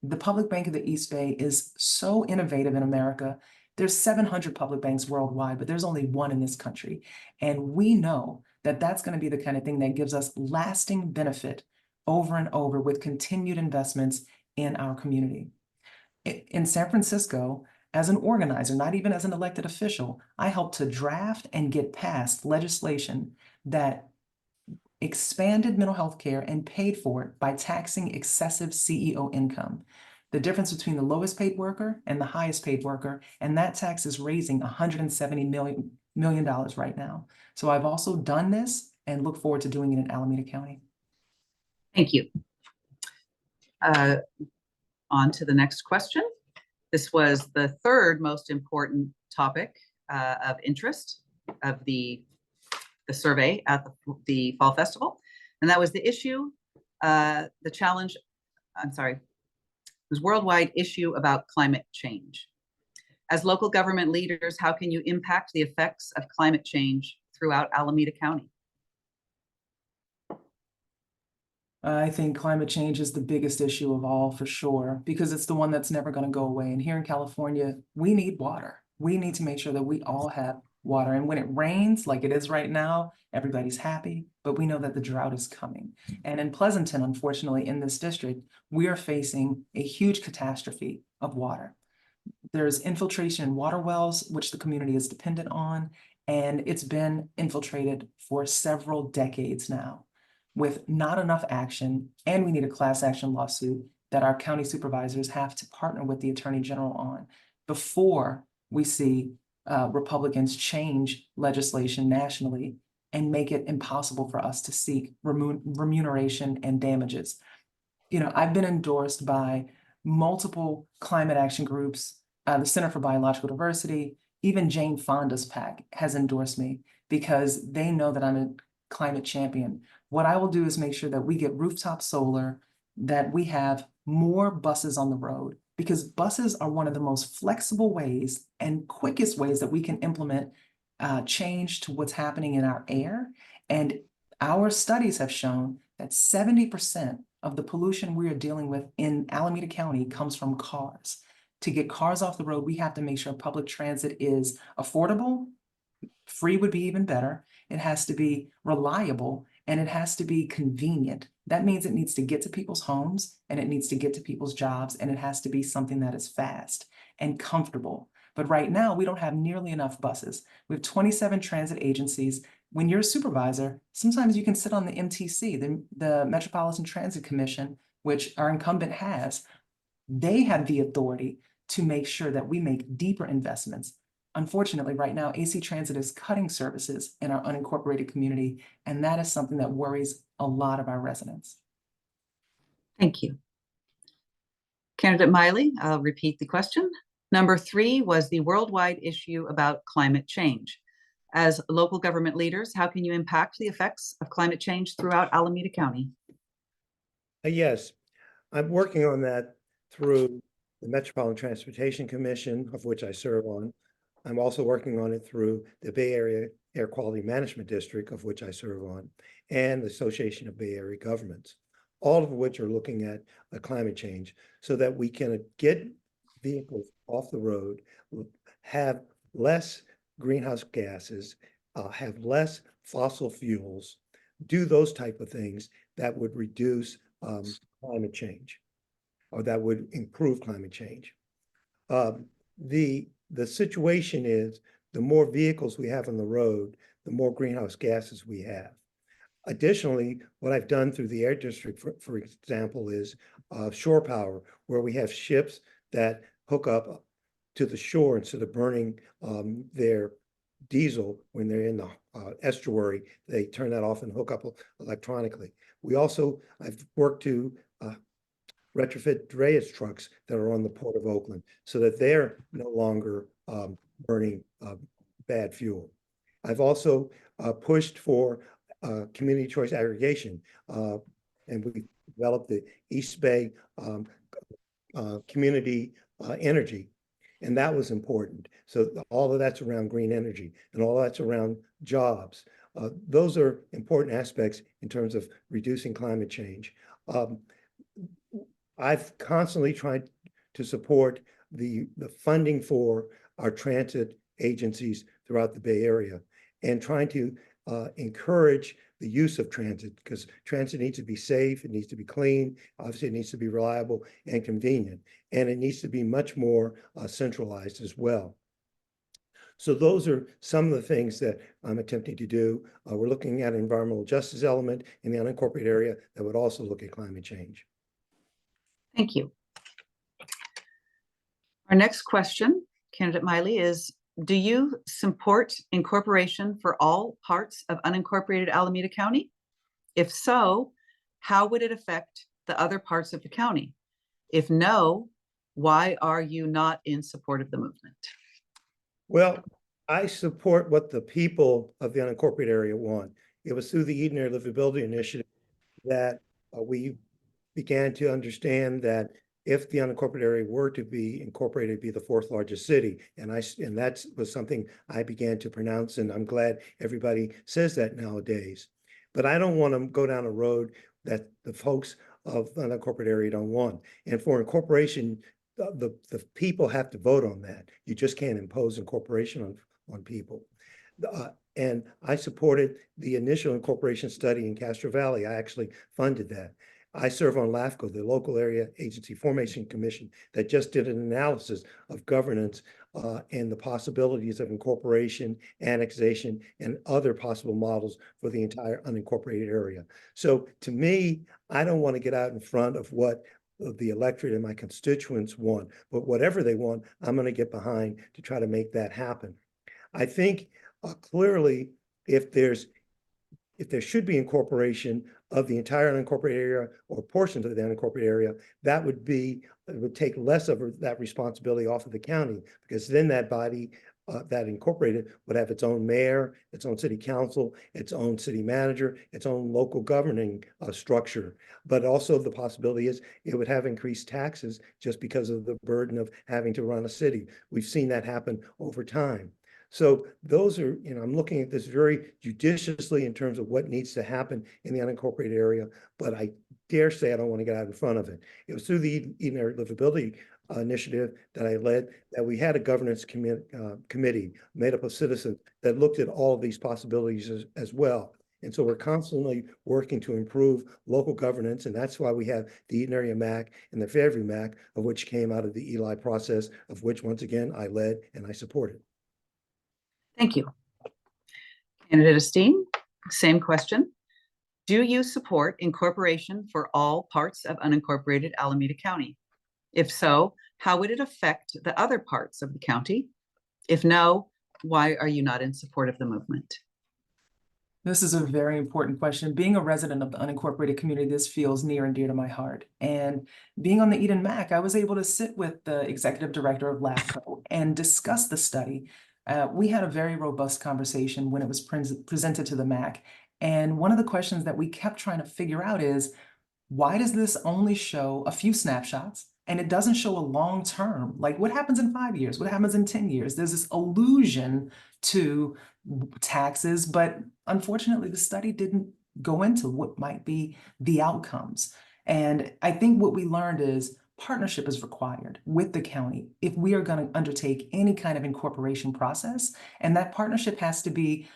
The Public Bank of the East Bay is so innovative in America. There's 700 public banks worldwide, but there's only one in this country. And we know that that's going to be the kind of thing that gives us lasting benefit over and over with continued investments in our community. In San Francisco, as an organizer, not even as an elected official, I helped to draft and get passed legislation that expanded mental health care and paid for it by taxing excessive CEO income. The difference between the lowest paid worker and the highest paid worker, and that tax is raising $170 million right now. So I've also done this and look forward to doing it in Alameda County. Thank you. On to the next question. This was the third most important topic of interest of the survey at the Fall Festival. And that was the issue, the worldwide issue about climate change. As local government leaders, how can you impact the effects of climate change throughout Alameda County? I think climate change is the biggest issue of all, for sure, because it's the one that's never going to go away. And here in California, we need water. We need to make sure that we all have water. And when it rains, like it is right now, everybody's happy, but we know that the drought is coming. And in Pleasanton, unfortunately, in this district, we are facing a huge catastrophe of water. There's infiltration in water wells, which the community is dependent on, And it's been infiltrated for several decades now with not enough action. And we need a class action lawsuit that our county supervisors have to partner with the Attorney General on before we see Republicans change legislation nationally and make it impossible for us to seek remuneration and damages. You know, I've been endorsed by multiple climate action groups, the Center for Biological Diversity, even Jane Fonda's PAC has endorsed me because they know that I'm a climate champion. What I will do is make sure that we get rooftop solar, that we have more buses on the road, because buses are one of the most flexible ways and quickest ways that we can implement change to what's happening in our air. And our studies have shown that 70% of the pollution we are dealing with in Alameda County comes from cars. To get cars off the road, we have to make sure public transit is affordable. Free would be even better. It has to be reliable and it has to be convenient. That means it needs to get to people's homes and it needs to get to people's jobs, and it has to be something that is fast and comfortable. But right now, we don't have nearly enough buses. We have 27 transit agencies. When you're a supervisor, sometimes you can sit on the MTC, the Metropolitan Transit Commission, which our incumbent has. They have the authority to make sure that we make deeper investments. Unfortunately, right now, AC Transit is cutting services in our unincorporated community, and that is something that worries a lot of our residents. Thank you. Candidate Miley, I'll repeat the question. Number 3 was the worldwide issue about climate change. As local government leaders, how can you impact the effects of climate change throughout Alameda County? Yes, I'm working on that through the Metropolitan Transportation Commission, of which I serve on. I'm also working on it through the Bay Area Air Quality Management District, of which I serve on, and the Association of Bay Area Governments, all of which are looking at climate change so that we can get vehicles off the road, have less greenhouse gases, have less fossil fuels, do those type of things that would reduce climate change, or that would improve climate change. The situation is, the more vehicles we have on the road, the more greenhouse gases we have. Additionally, what I've done through the Air District, for example, is shore power, where we have ships that hook up to the shore instead of burning their diesel when they're in the estuary. They turn that off and hook up electronically. I've worked to retrofit drayage trucks that are on the Port of Oakland so that they're no longer burning bad fuel. I've also pushed for community choice aggregation, and we developed the East Bay community energy, and that was important. So all of that's around green energy, and all that's around jobs. Those are important aspects in terms of reducing climate change. I've constantly tried to support the funding for our transit agencies throughout the Bay Area, and trying to encourage the use of transit, because transit needs to be safe, it needs to be clean, obviously it needs to be reliable and convenient, and it needs to be much more centralized as well. So those are some of the things that I'm attempting to do. We're looking at an environmental justice element in the unincorporated area that would also look at climate change. Thank you. Our next question, Candidate Miley, is, do you support incorporation for all parts of unincorporated Alameda County? If so, how would it affect the other parts of the county? If no, why are you not in support of the movement? Well, I support what the people of the unincorporated area want. It was through the Eden Air Livability Initiative that we began to understand that if the unincorporated area were to be incorporated, it'd be the 4th largest city. And that was something I began to pronounce, and I'm glad everybody says that nowadays. But I don't want to go down a road that the folks of the unincorporated area don't want. And for incorporation, the people have to vote on that. You just can't impose incorporation on people. And I supported the initial incorporation study in Castro Valley. I actually funded that. I serve on LAFCO, the Local Area Agency Formation Commission, that just did an analysis of governance and the possibilities of incorporation, annexation, and other possible models for the entire unincorporated area. So to me, I don't want to get out in front of what the electorate and my constituents want, but whatever they want, I'm going to get behind to try to make that happen. I think clearly if there should be incorporation of the entire unincorporated area or portions of the unincorporated area, it would take less of that responsibility off of the county, because then that body that incorporated would have its own mayor, its own city council, its own city manager, its own local governing structure. But also the possibility is it would have increased taxes just because of the burden of having to run a city. We've seen that happen over time. So those are, I'm looking at this very judiciously in terms of what needs to happen in the unincorporated area, but I dare say I don't want to get out in front of it. It was through the Eden Area Livability initiative that I led that we had a governance committee made up of citizens that looked at all of these possibilities as well. And so we're constantly working to improve local governance, and that's why we have the Eden Area MAC and the Fairview MAC, of which came out of the Eli process, of which once again I led and I supported. Thank you. Candidate Esteen, same question. Do you support incorporation for all parts of unincorporated Alameda County? If so, how would it affect the other parts of the county? If no, why are you not in support of the movement? This is a very important question. Being a resident of the unincorporated community, this feels near and dear to my heart. And being on the Eden MAC, I was able to sit with the executive director of LAFCO and discuss the study. We had a very robust conversation when it was presented to the MAC. And one of the questions that we kept trying to figure out is, why does this only show a few snapshots and it doesn't show a long term? Like, what happens in 5 years? What happens in 10 years? There's this allusion to taxes, but unfortunately, the study didn't go into what might be the outcomes. And I think what we learned is partnership is required with the county if we are going to undertake any kind of incorporation process. And that partnership has to be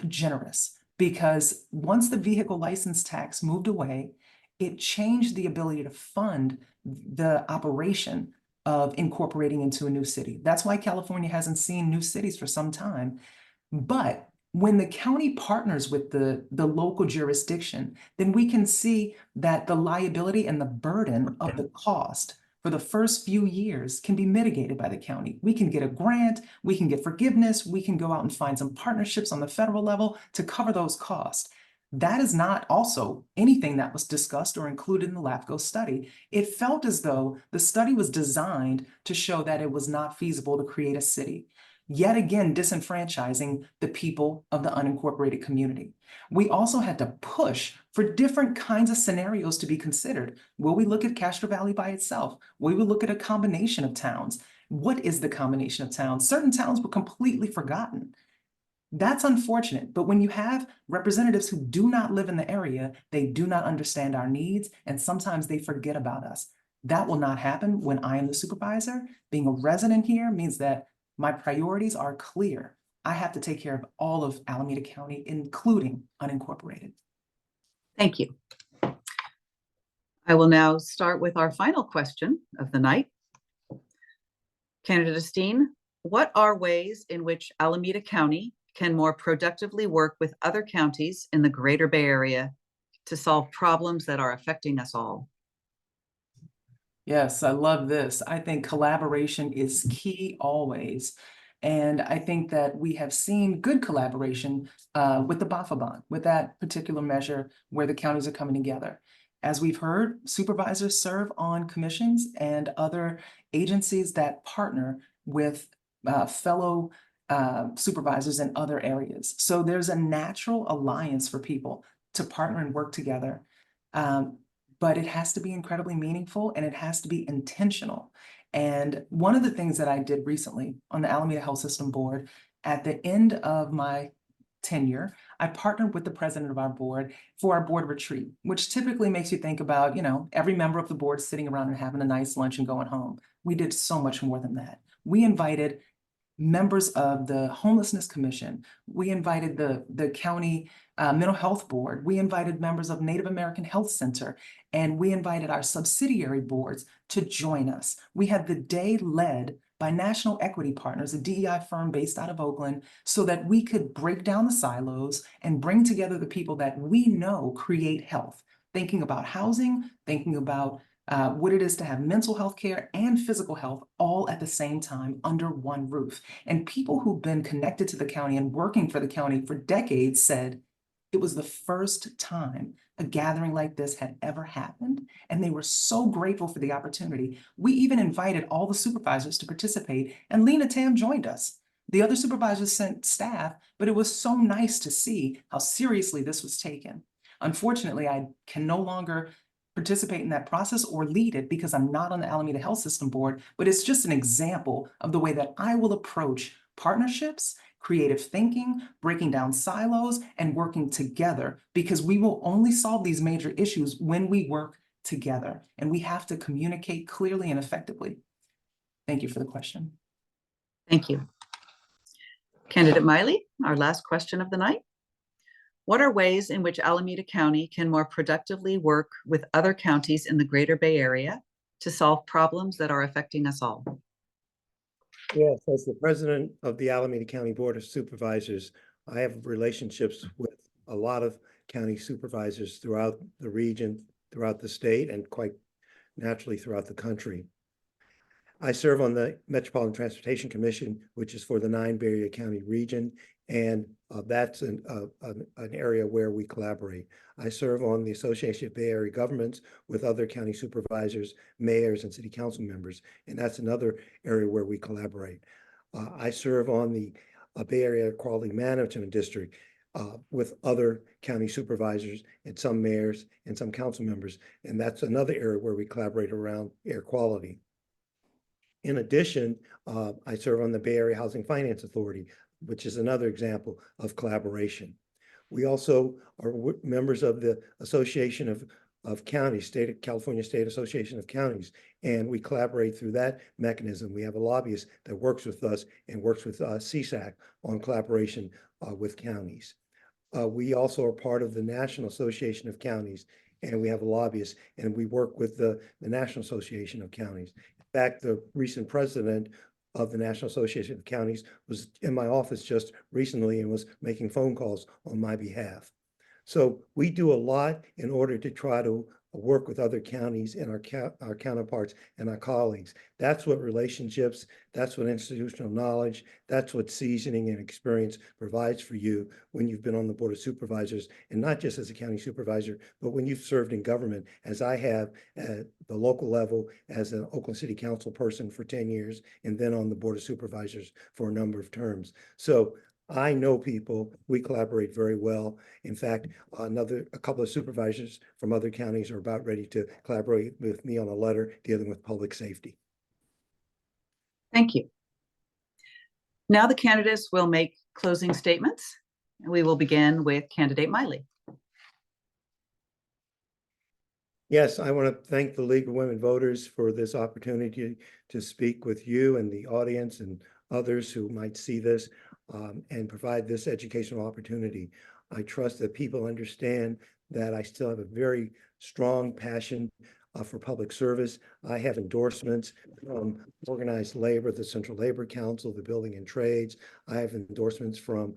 generous, because once the vehicle license tax moved away, it changed the ability to fund the operation of incorporating into a new city. That's why California hasn't seen new cities for some time. But when the county partners with the local jurisdiction, then we can see that the liability and the burden of the cost for the first few years can be mitigated by the county. We can get a grant, we can get forgiveness, we can go out and find some partnerships on the federal level to cover those costs. That is not also anything that was discussed or included in the LAFCO study. It felt as though the study was designed to show that it was not feasible to create a city, yet again disenfranchising the people of the unincorporated community. We also had to push for different kinds of scenarios to be considered. Will we look at Castro Valley by itself? Will we look at a combination of towns? What is the combination of towns? Certain towns were completely forgotten. That's unfortunate, but when you have representatives who do not live in the area, they do not understand our needs, and sometimes they forget about us. That will not happen when I am the supervisor. Being a resident here means that my priorities are clear. I have to take care of all of Alameda County, including unincorporated. Thank you. I will now start with our final question of the night. Candidate Esteen, what are ways in which Alameda County can more productively work with other counties in the Greater Bay Area to solve problems that are affecting us all? Yes, I love this. I think collaboration is key always. And I think that we have seen good collaboration with the BAFA bond, with that particular measure where the counties are coming together. As we've heard, supervisors serve on commissions and other agencies that partner with fellow supervisors in other areas. So there's a natural alliance for people to partner and work together. But it has to be incredibly meaningful and it has to be intentional. And one of the things that I did recently on the Alameda Health System Board, at the end of my tenure, I partnered with the president of our board for our board retreat, which typically makes you think about, every member of the board sitting around and having a nice lunch and going home. We did so much more than that. We invited members of the Homelessness Commission. We invited the county mental health board. We invited members of Native American Health Center, and we invited our subsidiary boards to join us. We had the day led by National Equity Partners, a DEI firm based out of Oakland, so that we could break down the silos and bring together the people that we know create health, thinking about housing, thinking about what it is to have mental health care and physical health all at the same time under one roof. And people who've been connected to the county and working for the county for decades said it was the first time a gathering like this had ever happened. And they were so grateful for the opportunity. We even invited all the supervisors to participate, and Lena Tam joined us. The other supervisors sent staff, but it was so nice to see how seriously this was taken. Unfortunately, I can no longer participate in that process or lead it because I'm not on the Alameda Health System Board, but it's just an example of the way that I will approach partnerships, creative thinking, breaking down silos, and working together, because we will only solve these major issues when we work together, and we have to communicate clearly and effectively. Thank you for the question. Thank you. Candidate Miley, our last question of the night. What are ways in which Alameda County can more productively work with other counties in the Greater Bay Area to solve problems that are affecting us all? Yes, as the president of the Alameda County Board of Supervisors, I have relationships with a lot of county supervisors throughout the region, throughout the state, and quite naturally throughout the country. I serve on the Metropolitan Transportation Commission, which is for the 9 Bay Area County region, and that's an area where we collaborate. I serve on the Association of Bay Area Governments with other county supervisors, mayors, and city council members, and that's another area where we collaborate. I serve on the Bay Area Quality Management District with other county supervisors and some mayors and some council members, and that's another area where we collaborate around air quality. In addition, I serve on the Bay Area Housing Finance Authority, which is another example of collaboration. We also are members of the Association of Counties, California State Association of Counties, and we collaborate through that mechanism. We have a lobbyist that works with us and works with CSAC on collaboration with counties. We also are part of the National Association of Counties, and we have a lobbyist, and we work with the National Association of Counties. In fact, the recent president of the National Association of Counties was in my office just recently and was making phone calls on my behalf. So we do a lot in order to try to work with other counties and our counterparts and our colleagues. That's what relationships, that's what institutional knowledge, that's what seasoning and experience provides for you when you've been on the Board of Supervisors, and not just as a county supervisor, but when you've served in government, as I have at the local level as an Oakland City Council person for 10 years, and then on the Board of Supervisors for a number of terms. So I know people, we collaborate very well. In fact, a couple of supervisors from other counties are about ready to collaborate with me on a letter dealing with public safety. Thank you. Now the candidates will make closing statements. We will begin with candidate Miley. Yes, I want to thank the League of Women Voters for this opportunity to speak with you and the audience and others who might see this and provide this educational opportunity. I trust that people understand that I still have a very strong passion for public service. I have endorsements from organized labor, the Central Labor Council, the Building and Trades. I have endorsements from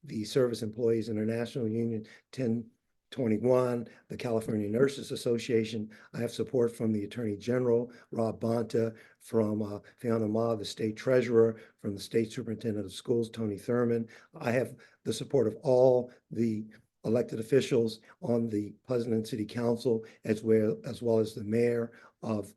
the Service Employees International Union 1021, the California Nurses Association. I have support from the Attorney General, Rob Bonta, from Fiona Ma, the State Treasurer, from the State Superintendent of Schools, Tony Thurman. I have the support of all the elected officials on the Pleasanton City Council, as well as the mayor of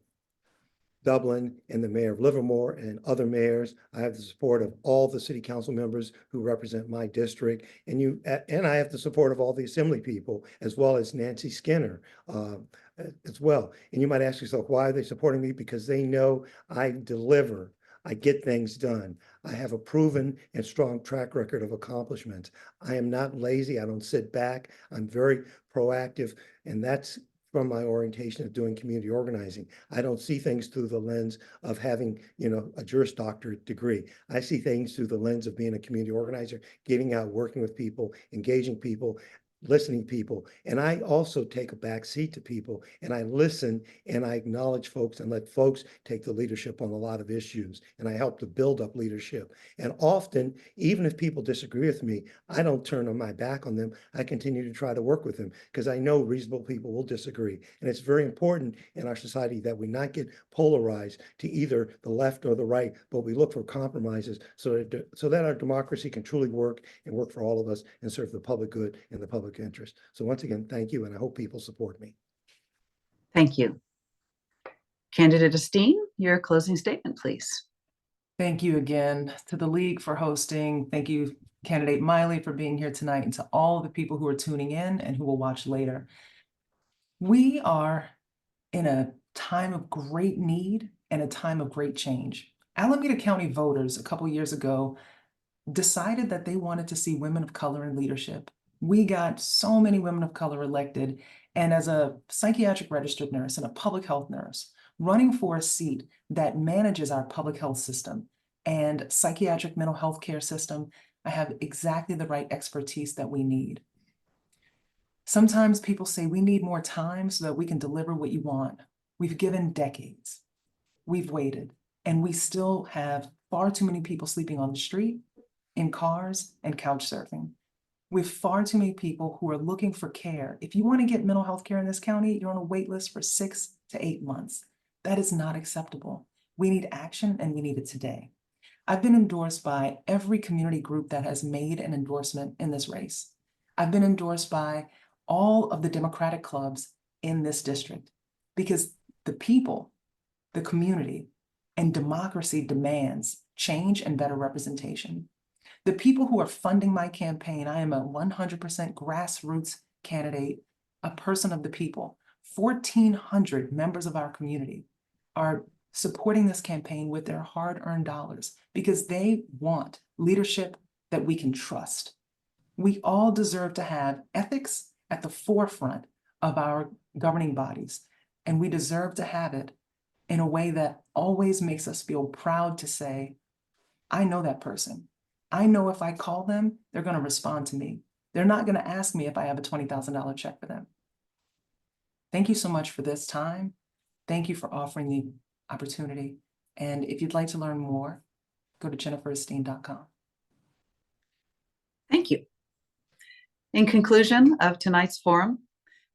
Dublin and the mayor of Livermore and other mayors. I have the support of all the city council members who represent my district, and I have the support of all the assembly people, as well as Nancy Skinner as well. And you might ask yourself, why are they supporting me? Because they know I deliver. I get things done. I have a proven and strong track record of accomplishments. I am not lazy. I don't sit back. I'm very proactive, and that's from my orientation of doing community organizing. I don't see things through the lens of having, a Juris Doctorate degree. I see things through the lens of being a community organizer, getting out, working with people, engaging people, listening to people. And I also take a back seat to people, and I listen and I acknowledge folks and let folks take the leadership on a lot of issues. And I help to build up leadership. And often, even if people disagree with me, I don't turn on my back on them. I continue to try to work with them because I know reasonable people will disagree. And it's very important in our society that we not get polarized to either the left or the right, but we look for compromises so that our democracy can truly work and work for all of us and serve the public good and the public interest. So once again, thank you, and I hope people support me. Thank you. Candidate Esteen, your closing statement, please. Thank you again to the League for hosting. Thank you, Candidate Miley, for being here tonight, and to all the people who are tuning in and who will watch later. We are in a time of great need and a time of great change. Alameda County voters a couple years ago decided that they wanted to see women of color in leadership. We got so many women of color elected, and as a psychiatric registered nurse and a public health nurse, running for a seat that manages our public health system and psychiatric mental health care system, I have exactly the right expertise that we need. Sometimes people say we need more time so that we can deliver what you want. We've given decades. We've waited, and we still have far too many people sleeping on the street, in cars, and couch surfing. We have far too many people who are looking for care. If you want to get mental health care in this county, you're on a wait list for 6 to 8 months. That is not acceptable. We need action, and we need it today. I've been endorsed by every community group that has made an endorsement in this race. I've been endorsed by all of the Democratic clubs in this district because the people, the community, and democracy demands change and better representation. The people who are funding my campaign, I am a 100% grassroots candidate, a person of the people. 1,400 members of our community are supporting this campaign with their hard-earned dollars because they want leadership that we can trust. We all deserve to have ethics at the forefront of our governing bodies, and we deserve to have it in a way that always makes us feel proud to say, I know that person. I know if I call them, they're going to respond to me. They're not going to ask me if I have a $20,000 check for them. Thank you so much for this time. Thank you for offering the opportunity. And if you'd like to learn more, go to jenniferesteen.com. Thank you. In conclusion of tonight's forum,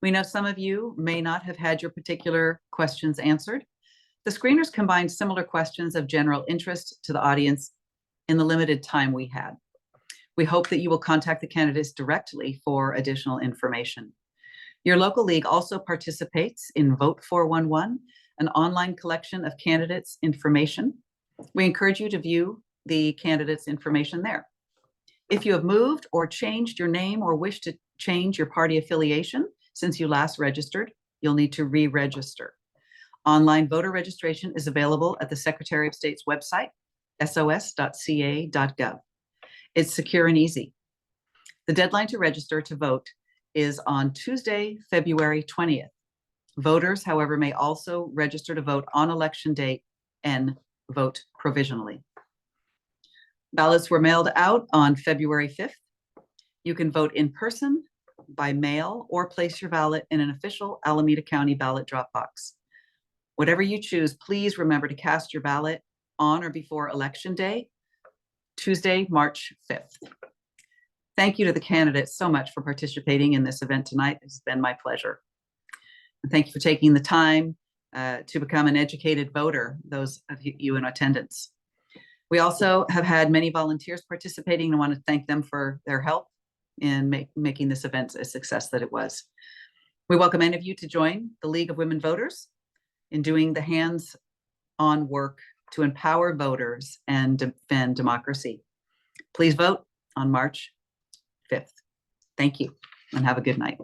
we know some of you may not have had your particular questions answered. The screeners combined similar questions of general interest to the audience in the limited time we had. We hope that you will contact the candidates directly for additional information. Your local league also participates in Vote 411, an online collection of candidates' information. We encourage you to view the candidates' information there. If you have moved or changed your name or wish to change your party affiliation since you last registered, you'll need to re-register. Online voter registration is available at the Secretary of State's website, sos.ca.gov. It's secure and easy. The deadline to register to vote is on Tuesday, February 20th. Voters, however, may also register to vote on election day and vote provisionally. Ballots were mailed out on February 5th. You can vote in person, by mail, or place your ballot in an official Alameda County ballot drop box. Whatever you choose, please remember to cast your ballot on or before Election Day, Tuesday, March 5th. Thank you to the candidates so much for participating in this event tonight. It's been my pleasure. And thank you for taking the time to become an educated voter, those of you in attendance. We also have had many volunteers participating and want to thank them for their help in making this event a success that it was. We welcome any of you to join the League of Women Voters in doing the hands-on work to empower voters and defend democracy. Please vote on March 5th. Thank you and have a good night.